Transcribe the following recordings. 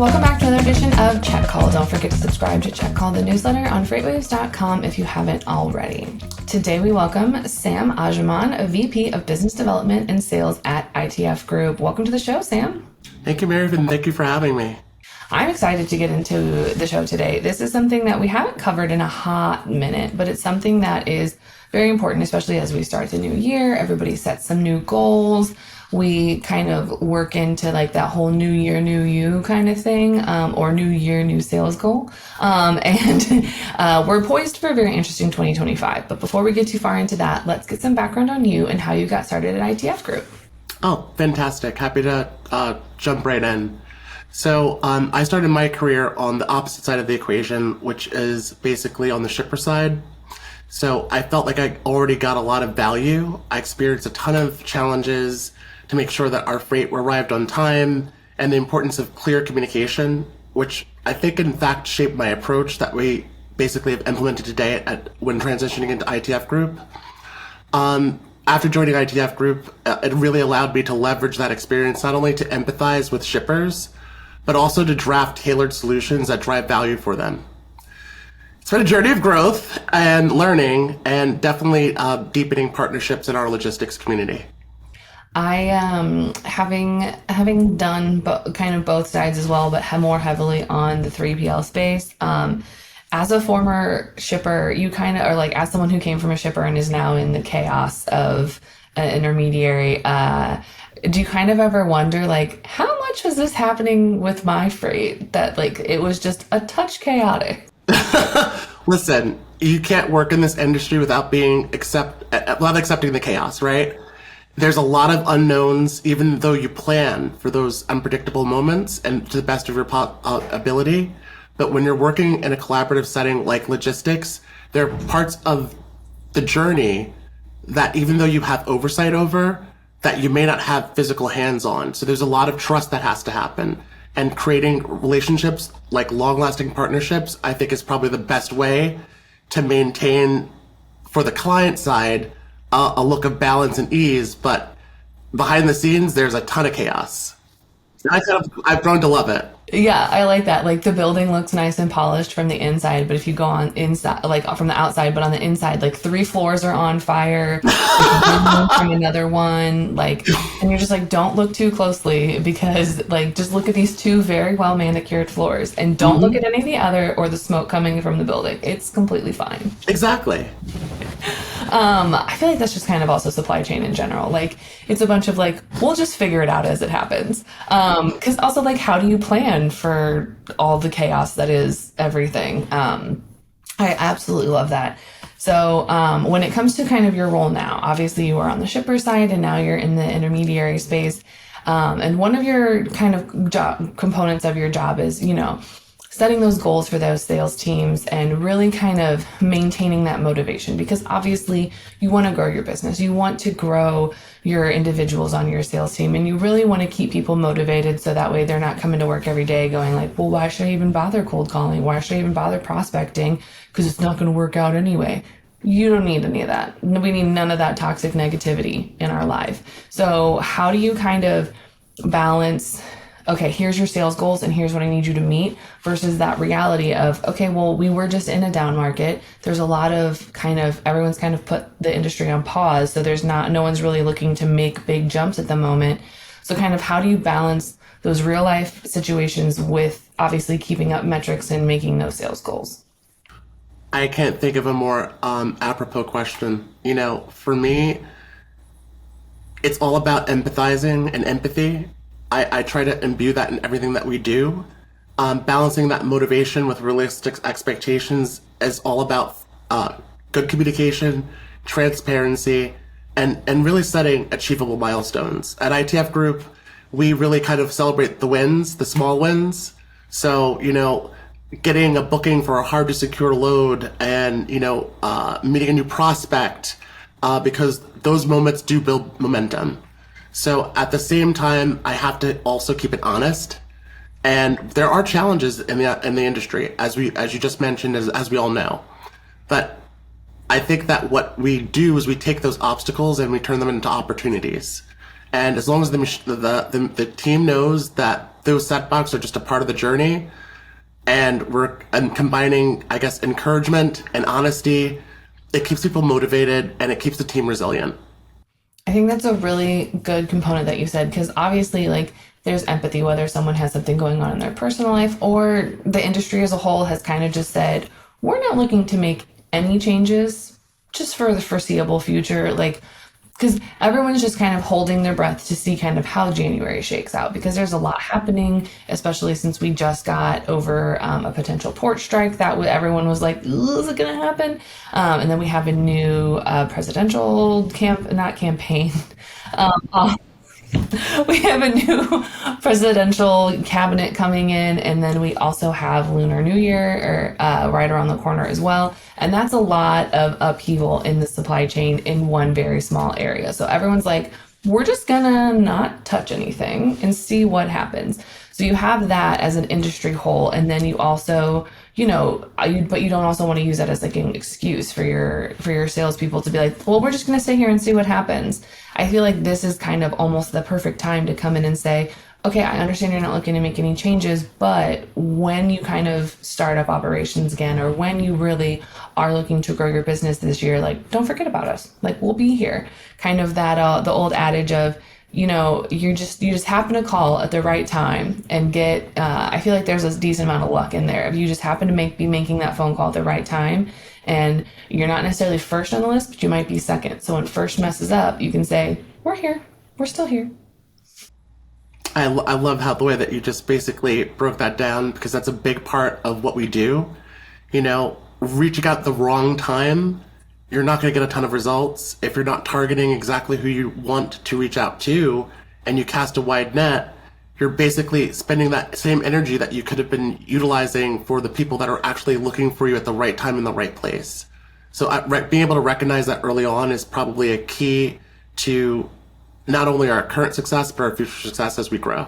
Welcome back to another edition of Check Call. Don't forget to subscribe to Check Call, the newsletter on FreightWaves.com if you haven't already. Today we welcome Sam Ajaman, a VP of Business Development and Sales at ITF Group. Welcome to the show, Sam. Thank you, Mary, and thank you for having me. I'm excited to get into the show today. This is something that we haven't covered in a hot minute, but it's something that is very important, especially as we start the new year. Everybody sets some new goals. We kind of work into like that whole new year, new you kind of thing, or new year, new sales goal. And we're poised for a very interesting 2025. But before we get too far into that, let's get some background on you and how you got started at ITF Group. Oh, fantastic. Happy to jump right in. So I started my career on the opposite side of the equation, which is basically on the shipper side. So I felt like I already got a lot of value. I experienced a ton of challenges to make sure that our freight arrived on time, and the importance of clear communication, which I think in fact shaped my approach that we basically have implemented today when transitioning into ITF Group. After joining ITF Group, it really allowed me to leverage that experience not only to empathize with shippers, but also to draft tailored solutions that drive value for them. It's been a journey of growth and learning, and definitely deepening partnerships in our logistics community. I having done kind of both sides as well, but more heavily on the 3PL space. As a former shipper, you kind of are like, as someone who came from a shipper and is now in the chaos of an intermediary, do you kind of ever wonder, like, how much was this happening with my freight that, like, it was just a touch chaotic? Listen, you can't work in this industry without accepting the chaos, right? There's a lot of unknowns, even though you plan for those unpredictable moments and to the best of your ability. But when you're working in a collaborative setting like logistics, there are parts of the journey that even though you have oversight over, that you may not have physical hands on. So there's a lot of trust that has to happen. And creating relationships, like long-lasting partnerships, I think is probably the best way to maintain, for the client side, a look of balance and ease. But behind the scenes, there's a ton of chaos. I've grown to love it. Yeah, I like that. Like, the building looks nice and polished from the inside, but if you go on inside, like from the outside, but on the inside, like 3 floors are on fire from another one, like, and you're just like, don't look too closely, because like, just look at these 2 very well manicured floors and don't look at any of the other or the smoke coming from the building. It's completely fine. Exactly. I feel like that's just kind of also supply chain in general. Like, it's a bunch of like, we'll just figure it out as it happens. Because also, like, how do you plan for all the chaos that is everything? I absolutely love that. So when it comes to kind of your role now, obviously you are on the shipper side and now you're in the intermediary space. And one of your kind of components of your job is, you know, setting those goals for those sales teams and really kind of maintaining that motivation, because obviously you want to grow your business. You want to grow your individuals on your sales team, and you really want to keep people motivated so that way they're not coming to work every day going like, well, why should I even bother cold calling? Why should I even bother prospecting? Because it's not going to work out anyway. You don't need any of that. We need none of that toxic negativity in our life. So how do you kind of balance, okay, here's your sales goals and here's what I need you to meet, versus that reality of, okay, well, we were just in a down market. There's a lot of everyone's kind of put the industry on pause. So no one's really looking to make big jumps at the moment. So kind of how do you balance those real life situations with obviously keeping up metrics and making those sales goals? I can't think of a more apropos question. You know, for me, it's all about empathizing and empathy. I try to imbue that in everything that we do. Balancing that motivation with realistic expectations is all about good communication, transparency, and really setting achievable milestones. At ITF Group, we really kind of celebrate the wins, the small wins. So, you know, getting a booking for a hard to secure load and, you know, meeting a new prospect, because those moments do build momentum. So at the same time, I have to also keep it honest. And there are challenges in the industry, as you just mentioned, as we all know. But I think that what we do is we take those obstacles and we turn them into opportunities. And as long as the team knows that those setbacks are just a part of the journey. And and combining, I guess, encouragement and honesty. It keeps people motivated and it keeps the team resilient. I think that's a really good component that you said, because obviously, like, there's empathy, whether someone has something going on in their personal life or the industry as a whole has kind of just said, we're not looking to make any changes just for the foreseeable future. Like, because everyone's just kind of holding their breath to see kind of how January shakes out, because there's a lot happening, especially since we just got over a potential port strike that everyone was like, is it going to happen? And then we have a new presidential not campaign. Um, we have a new presidential cabinet coming in, and then we also have Lunar New Year right around the corner as well. And that's a lot of upheaval in the supply chain in one very small area. So everyone's like, we're just gonna not touch anything and see what happens. So you have that as an industry whole, and then you also, but you don't also want to use that as like an excuse for your salespeople to be like, well, we're just gonna sit here and see what happens. I feel like this is kind of almost the perfect time to come in and say, okay, I understand you're not looking to make any changes, but when you kind of start up operations again, or when you really are looking to grow your business this year, like, don't forget about us. Like, we'll be here. Kind of that, the old adage of, you just happen to call at the right time and get, I feel like there's a decent amount of luck in there. If you just happen to be making that phone call at the right time, and you're not necessarily first on the list, but you might be second. So when first messes up, you can say, we're here. We're still here. I love how the way that you just basically broke that down, because that's a big part of what we do. Reaching out the wrong time, you're not going to get a ton of results. If you're not targeting exactly who you want to reach out to, and you cast a wide net, you're basically spending that same energy that you could have been utilizing for the people that are actually looking for you at the right time in the right place. So being able to recognize that early on is probably a key to not only our current success, but our future success as we grow.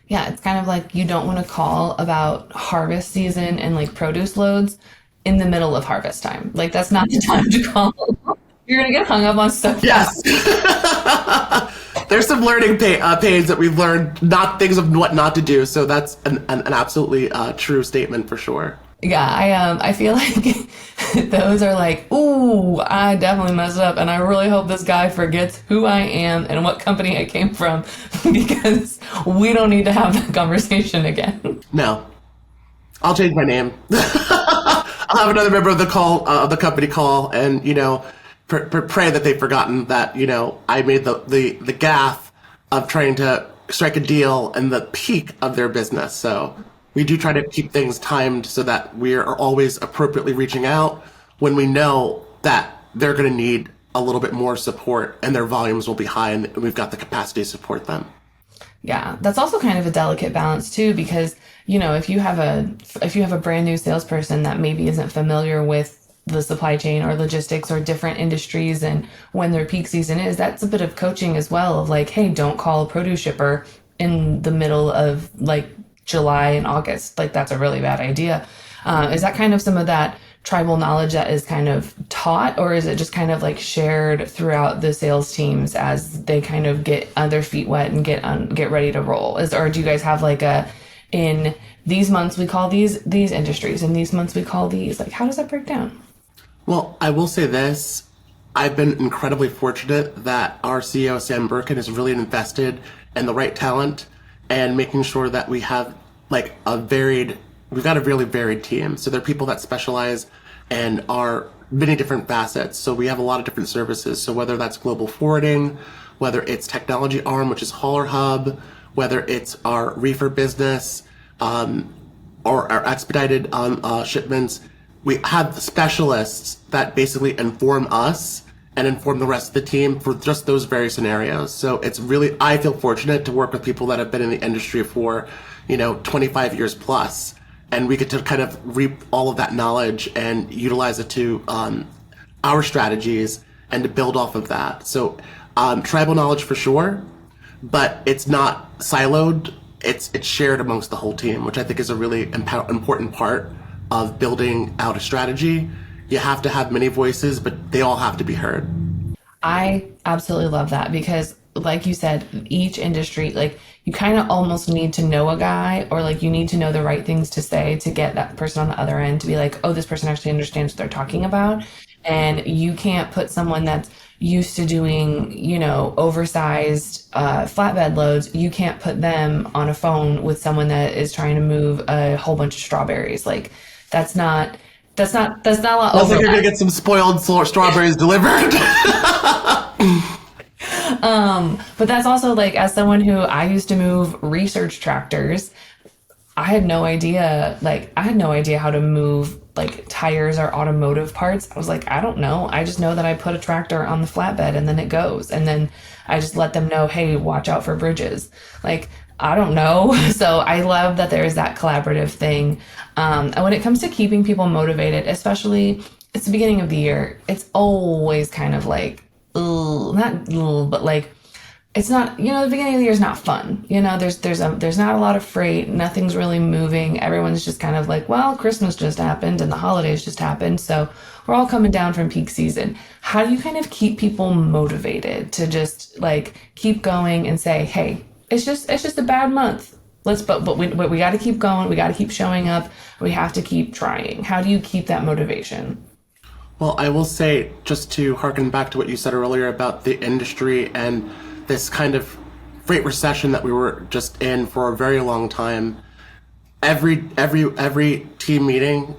Yeah, it's kind of like you don't want to call about harvest season and like produce loads in the middle of harvest time. Like, that's not the time to call. You're going to get hung up on stuff. Yes. There's some learning pains that we've learned, not things of what not to do. So that's an absolutely true statement for sure. Yeah, I feel like those are like, ooh, I definitely messed up, and I really hope this guy forgets who I am and what company I came from, because we don't need to have that conversation again. No, I'll change my name. I'll have another member of the company call, and pray that they've forgotten that I made the gaffe of trying to strike a deal in the peak of their business. So we do try to keep things timed so that we are always appropriately reaching out when we know that they're going to need a little bit more support and their volumes will be high and we've got the capacity to support them. Yeah, that's also kind of a delicate balance too, because if you have a brand new salesperson that maybe isn't familiar with the supply chain or logistics or different industries and when their peak season is, that's a bit of coaching as well, of like, hey, don't call a produce shipper in the middle of like July and August. Like, that's a really bad idea. Is that kind of some of that tribal knowledge that is kind of taught, or is it just kind of like shared throughout the sales teams as they kind of get their feet wet and get ready to roll? Or do you guys have like in these months we call these industries, in these months we call these? Like, how does that break down? Well, I will say this. I've been incredibly fortunate that our CEO, Sam Birkin, is really invested in the right talent and making sure that we have we've got a really varied team. So there are people that specialize and are many different facets. So we have a lot of different services. So whether that's global forwarding, whether it's technology arm, which is Hauler Hub, whether it's our reefer business, or our expedited shipments, we have specialists that basically inform us and inform the rest of the team for just those very scenarios. So it's really, I feel fortunate to work with people that have been in the industry for, 25 years plus. And we get to kind of reap all of that knowledge and utilize it to our strategies and to build off of that. So tribal knowledge for sure, but it's not siloed. It's shared amongst the whole team, which I think is a really important part of building out a strategy. You have to have many voices, but they all have to be heard. I absolutely love that, because like you said, each industry, like you kind of almost need to know a guy, or like you need to know the right things to say to get that person on the other end to be like, oh, this person actually understands what they're talking about. And you can't put someone that's used to doing, oversized flatbed loads, you can't put them on a phone with someone that is trying to move a whole bunch of strawberries. Like that's not a lot of Sounds like you're gonna overlap. get some spoiled strawberries delivered. But that's also like, as someone who I used to move research tractors, I had no idea how to move like tires or automotive parts. I was like, I don't know. I just know that I put a tractor on the flatbed and then it goes. And then I just let them know, hey, watch out for bridges. Like, I don't know. So I love that there's that collaborative thing. And when it comes to keeping people motivated, especially it's the beginning of the year, it's always kind of like, ugh, not ugh, but like it's not, the beginning of the year is not fun. There's not a lot of freight, nothing's really moving. Everyone's just kind of like, well, Christmas just happened and the holidays just happened, so we're all coming down from peak season. How do you kind of keep people motivated to just like keep going and say, hey, it's just a bad month. But we got to keep going. We got to keep showing up. We have to keep trying. How do you keep that motivation? Well, I will say, just to harken back to what you said earlier about the industry and this kind of freight recession that we were just in for a very long time, every team meeting,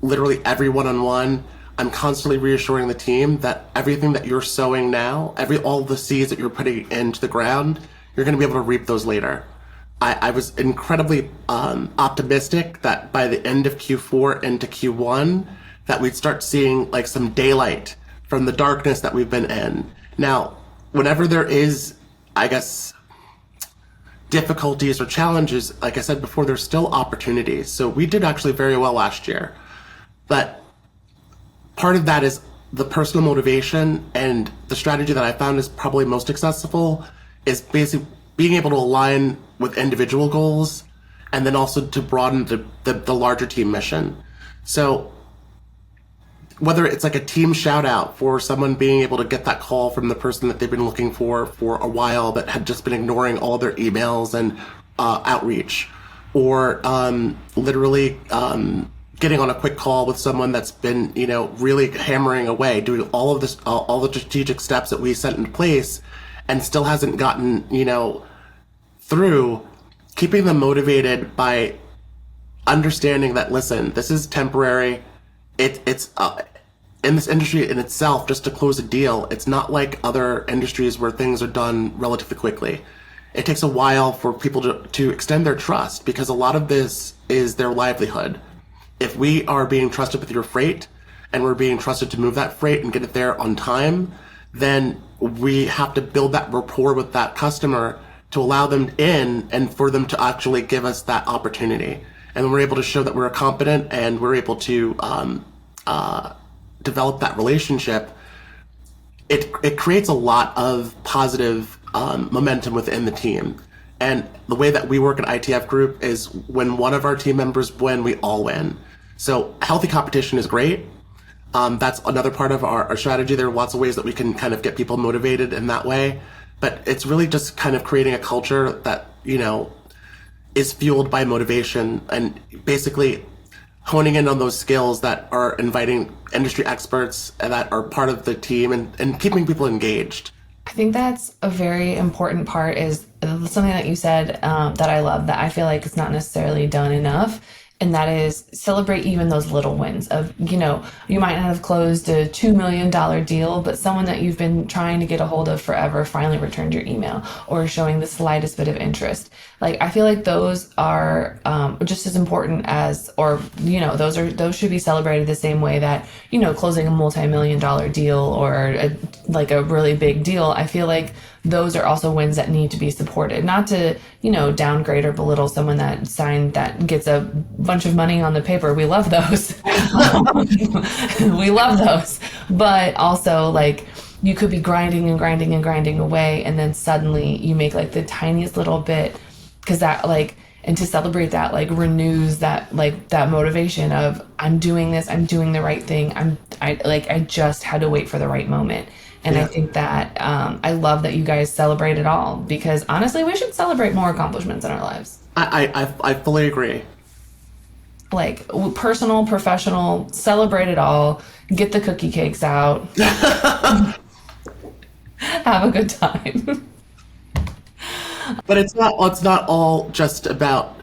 literally every one-on-one, I'm constantly reassuring the team that everything that you're sowing now, all the seeds that you're putting into the ground, you're going to be able to reap those later. I was incredibly optimistic that by the end of Q4 into Q1, that we'd start seeing like some daylight from the darkness that we've been in. Now, whenever there is, I guess, difficulties or challenges, like I said before, there's still opportunities. So we did actually very well last year. But part of that is the personal motivation, and the strategy that I found is probably most successful is basically being able to align with individual goals and then also to broaden the larger team mission. So whether it's like a team shout out for someone being able to get that call from the person that they've been looking for a while but had just been ignoring all their emails and outreach, or literally getting on a quick call with someone that's been, really hammering away, doing all of this, all the strategic steps that we set in place and still hasn't gotten, through, keeping them motivated by understanding that, listen, this is temporary. It's in this industry in itself, just to close a deal, it's not like other industries where things are done relatively quickly. It takes a while for people to extend their trust, because a lot of this is their livelihood. If we are being trusted with your freight and we're being trusted to move that freight and get it there on time, then we have to build that rapport with that customer to allow them in and for them to actually give us that opportunity. And when we're able to show that we're competent and we're able to develop that relationship, it creates a lot of positive momentum within the team. And the way that we work at ITF Group is when one of our team members win, we all win. So healthy competition is great. That's another part of our strategy. There are lots of ways that we can kind of get people motivated in that way. But it's really just kind of creating a culture that, is fueled by motivation, and basically honing in on those skills that are inviting industry experts that are part of the team, and keeping people engaged. I think that's a very important part, is something that you said that I love, that I feel like it's not necessarily done enough. And that is celebrate even those little wins of, you might not have closed a $2 million deal, but someone that you've been trying to get a hold of forever finally returned your email or showing the slightest bit of interest. Like, I feel like those are just as important as, or, those should be celebrated the same way that, closing a multi-million-dollar deal or a really big deal. I feel like those are also wins that need to be supported, not to, downgrade or belittle someone that gets a bunch of money on the paper. We love those. We love those. But also, like, you could be grinding and grinding and grinding away, and then suddenly you make like the tiniest little bit, because that, like, and to celebrate that, like, renews that, like, that motivation of, I'm doing this, I'm doing the right thing. I just had to wait for the right moment. And I Yeah. think that I love that you guys celebrate it all, because honestly, we should celebrate more accomplishments in our lives. I fully agree. Like personal, professional, celebrate it all, get the cookie cakes out, have a good time. But it's not all just about,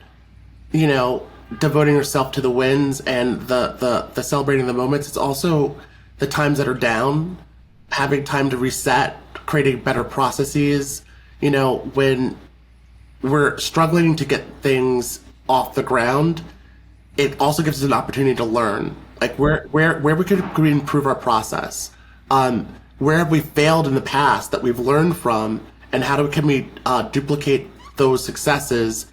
you know, devoting yourself to the wins and the celebrating the moments. It's also the times that are down, having time to reset, creating better processes. You know, when we're struggling to get things off the ground, it also gives us an opportunity to learn, like where we could improve our process, where have we failed in the past that we've learned from, and can we duplicate those successes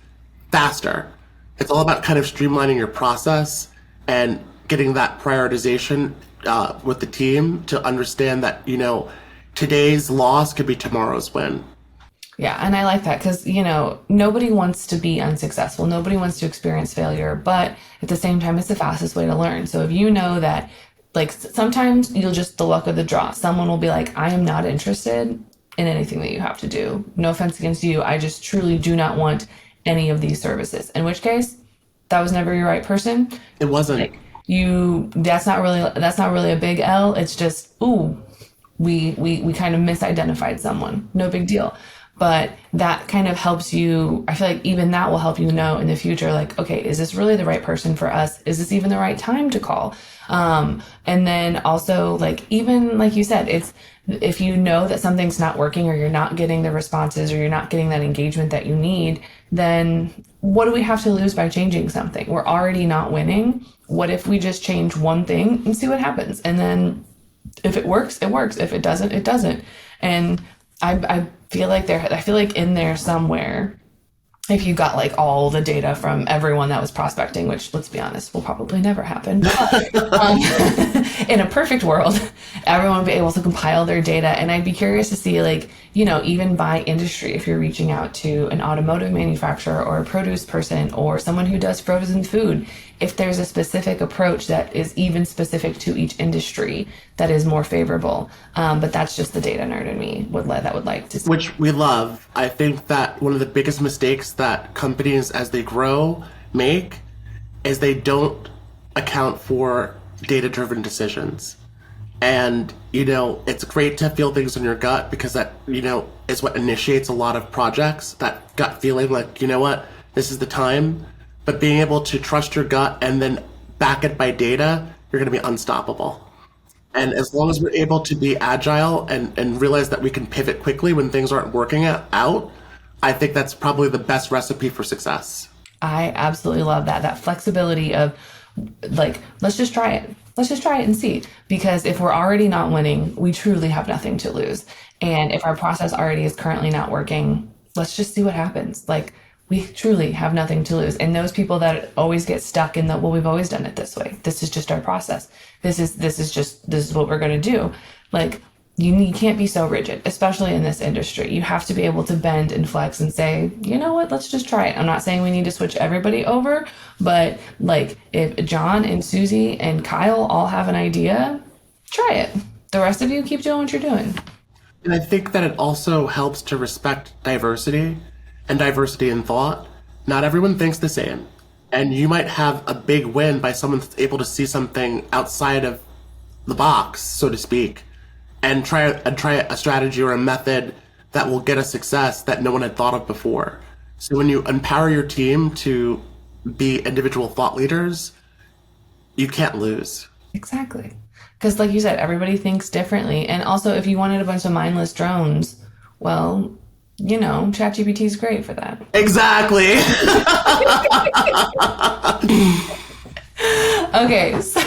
faster. It's all about kind of streamlining your process and getting that prioritization with the team to understand that, you know, today's loss could be tomorrow's win. Yeah, and I like that because, you know, nobody wants to be unsuccessful. Nobody wants to experience failure, but at the same time, it's the fastest way to learn. So if you know that, like, sometimes you'll just the luck of the draw. Someone will be like, I am not interested in anything that you have to do. No offense against you. I just truly do not want any of these services. In which case, that was never your right person. It wasn't. Like, that's not really a big L. It's just, ooh, we kind of misidentified someone. No big deal. But that kind of helps you. I feel like even that will help you know in the future, like, okay, is this really the right person for us? Is this even the right time to call? And then also, like, even like you said, it's if you know that something's not working, or you're not getting the responses, or you're not getting that engagement that you need, then what do we have to lose by changing something? We're already not winning. What if we just change one thing and see what happens? And then if it works, it works. If it doesn't, it doesn't. And I feel like in there somewhere, if you got like all the data from everyone that was prospecting, which, let's be honest, will probably never happen. But, in a perfect world, everyone would be able to compile their data. And I'd be curious to see, like, you know, even by industry, if you're reaching out to an automotive manufacturer or a produce person or someone who does frozen food, if there's a specific approach that is even specific to each industry that is more favorable. But that's just the data nerd in me that would like to see. Which we love. I think that one of the biggest mistakes that companies, as they grow, make is they don't account for data-driven decisions. And, you know, it's great to feel things in your gut, because that, you know, is what initiates a lot of projects, that gut feeling like, you know what, this is the time. But being able to trust your gut and then back it by data, you're going to be unstoppable. And as long as we're able to be agile and realize that we can pivot quickly when things aren't working out, I think that's probably the best recipe for success. I absolutely love that flexibility of, like, let's just try it. Let's just try it and see. Because if we're already not winning, we truly have nothing to lose. And if our process already is currently not working, let's just see what happens. Like, we truly have nothing to lose. And those people that always get stuck in the, well, we've always done it this way. This is just our process. This is what we're going to do. Like, you can't be so rigid, especially in this industry. You have to be able to bend and flex and say, you know what, let's just try it. I'm not saying we need to switch everybody over, but like, if John and Susie and Kyle all have an idea, try it. The rest of you keep doing what you're doing. And I think that it also helps to respect diversity and diversity in thought. Not everyone thinks the same. And you might have a big win by someone that's able to see something outside of the box, so to speak, and try a strategy or a method that will get a success that no one had thought of before. So when you empower your team to be individual thought leaders, you can't lose. Exactly. Because like you said, everybody thinks differently. And also, if you wanted a bunch of mindless drones, well, you know, ChatGPT is great for that. Exactly. Okay, so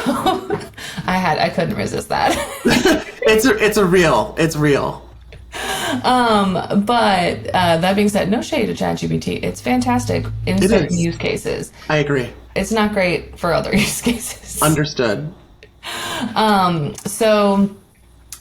I couldn't resist that. It's real. But that being said, no shade to ChatGPT. It's fantastic in certain use cases. I agree. It's not great for other use cases. Understood. So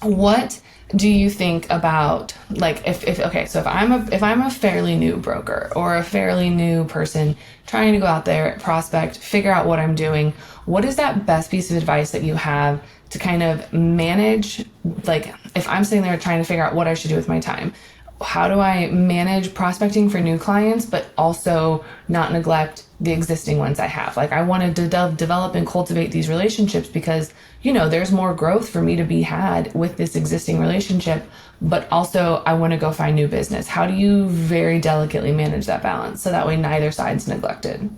what do you think about, like, if I'm a fairly new broker or a fairly new person trying to go out there, prospect, figure out what I'm doing, what is that best piece of advice that you have to kind of manage, like if I'm sitting there trying to figure out what I should do with my time, how do I manage prospecting for new clients, but also not neglect the existing ones I have? Like I want to develop and cultivate these relationships because, there's more growth for me to be had with this existing relationship, but also I want to go find new business. How do you very delicately manage that balance so that way neither side's neglected?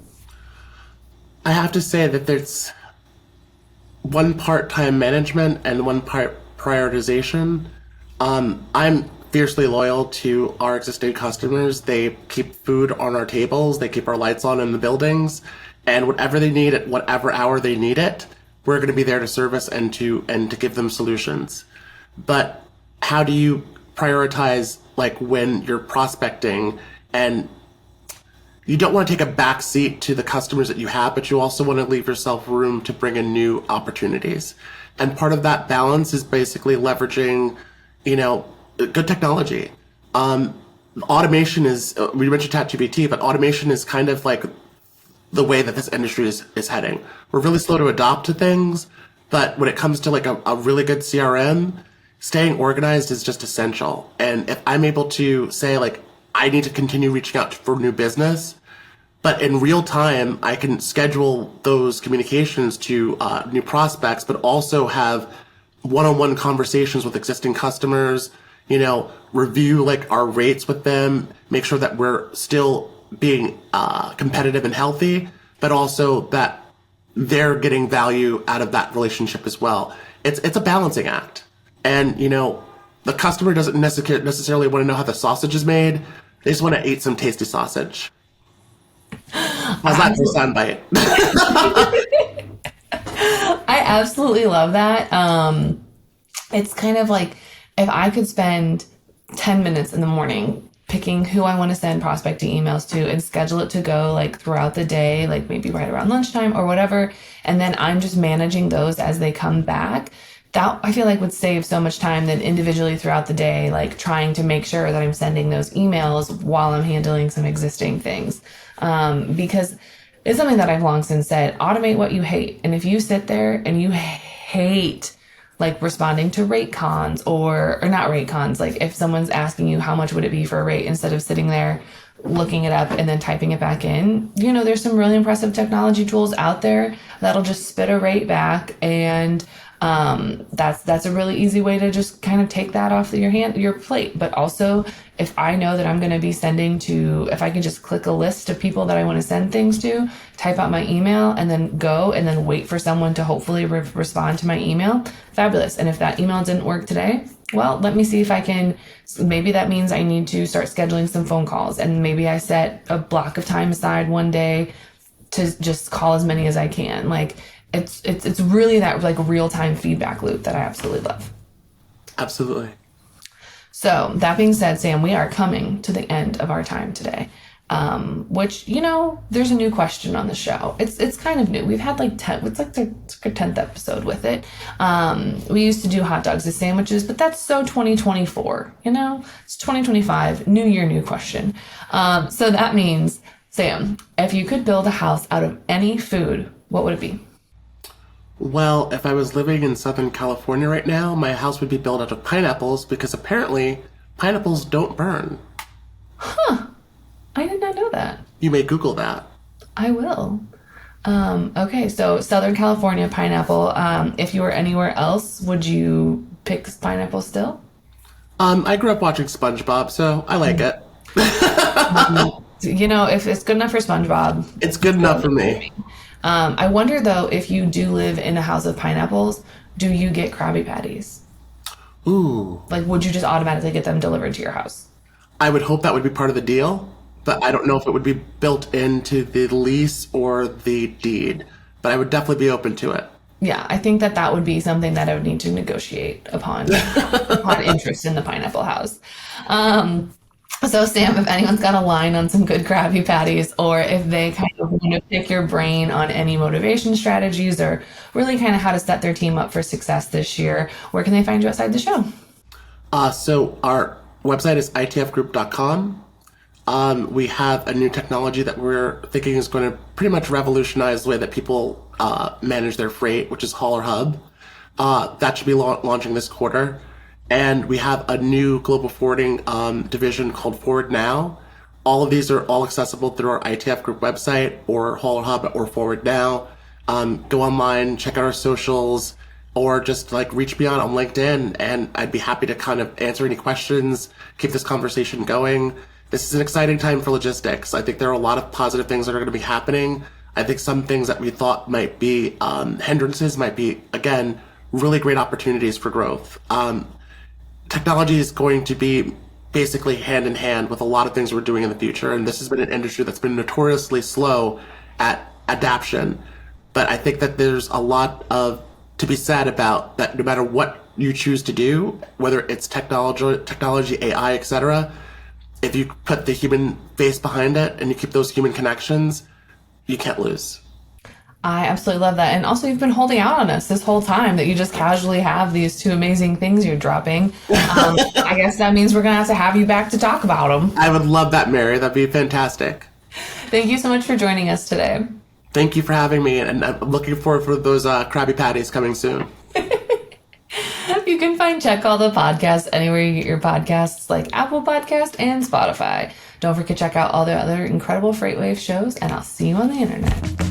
I have to say that there's one part time management and one part prioritization. I'm fiercely loyal to our existing customers. They keep food on our tables, they keep our lights on in the buildings, and whatever they need at whatever hour they need it, we're going to be there to service and to give them solutions. But how do you prioritize like when you're prospecting, and you don't want to take a back seat to the customers that you have, but you also want to leave yourself room to bring in new opportunities. And part of that balance is basically leveraging, good technology. Automation is, we mentioned ChatGPT, but automation is kind of like the way that this industry is heading. We're really slow to adopt to things, but when it comes to like a really good CRM, staying organized is just essential. And if I'm able to say like, I need to continue reaching out for new business, but in real time, I can schedule those communications to new prospects, but also have one-on-one conversations with existing customers, review like our rates with them, make sure that we're still being competitive and healthy, but also that they're getting value out of that relationship as well. It's a balancing act. And, the customer doesn't necessarily want to know how the sausage is made. They just want to eat some tasty sausage. How's that for soundbite? I absolutely love that. It's kind of like if I could spend 10 minutes in the morning picking who I want to send prospecting emails to and schedule it to go like throughout the day, like maybe right around lunchtime or whatever. And then I'm just managing those as they come back. That I feel like would save so much time than individually throughout the day, like trying to make sure that I'm sending those emails while I'm handling some existing things. Because it's something that I've long since said, automate what you hate. And if you sit there and you hate like responding to rate cons or not rate cons, like if someone's asking you how much would it be for a rate instead of sitting there looking it up and then typing it back in, there's some really impressive technology tools out there that'll just spit a rate back. And that's a really easy way to just kind of take that off your plate. But also, if I know that I'm going to be if I can just click a list of people that I want to send things to, type out my email and then go and then wait for someone to hopefully respond to my email, fabulous. And if that email didn't work today, well, let me see if I can, maybe that means I need to start scheduling some phone calls, and maybe I set a block of time aside one day to just call as many as I can. Like, it's really that like real-time feedback loop that I absolutely love. Absolutely. So that being said, Sam, we are coming to the end of our time today. Which, there's a new question on the show. It's kind of new. We've had like 10, it's like our 10th episode with it. We used to do hot dogs as sandwiches, but that's so 2024, it's 2025, new year, new question. So that means, Sam, if you could build a house out of any food, what would it be? Well, if I was living in Southern California right now, my house would be built out of pineapples because apparently pineapples don't burn. Huh. I did not know that. You may Google that. I will. Okay, so Southern California pineapple. If you were anywhere else, would you pick pineapple still? I grew up watching SpongeBob, so I like it. If it's good enough for SpongeBob, it's good enough for me. I wonder though, if you do live in a house of pineapples, do you get Krabby Patties? Ooh. Like, would you just automatically get them delivered to your house? I would hope that would be part of the deal, but I don't know if it would be built into the lease or the deed. But I would definitely be open to it. Yeah, I think that would be something that I would need to negotiate upon interest in the pineapple house. So, Sam, if anyone's got a line on some good Krabby Patties, or if they kind of want to pick your brain on any motivation strategies or really kind of how to set their team up for success this year, where can they find you outside the show? So our website is itfgroup.com. We have a new technology that we're thinking is going to pretty much revolutionize the way that people manage their freight, which is Hauler Hub. That should be launching this quarter. And we have a new global forwarding division called Forward Now. All of these are all accessible through our ITF Group website or Hauler Hub or Forward Now. Go online, check out our socials, or just like reach me out on LinkedIn, and I'd be happy to kind of answer any questions, keep this conversation going. This is an exciting time for logistics. I think there are a lot of positive things that are going to be happening. I think some things that we thought might be hindrances might be, again, really great opportunities for growth. Technology is going to be basically hand in hand with a lot of things we're doing in the future, and this has been an industry that's been notoriously slow at adaptation. But I think that there's a lot to be said about that. No matter what you choose to do, whether it's technology, AI, etc., if you put the human face behind it and you keep those human connections, you can't lose. I absolutely love that. And also, you've been holding out on us this whole time that you just casually have these two amazing things you're dropping. I guess that means we're going to have you back to talk about them. I would love that, Mary. That'd be fantastic. Thank you so much for joining us today. Thank you for having me, and I'm looking forward for those Krabby Patties coming soon. You can find Check All the Podcasts anywhere you get your podcasts, like Apple Podcast and Spotify. Don't forget to check out all the other incredible FreightWaves shows, and I'll see you on the internet.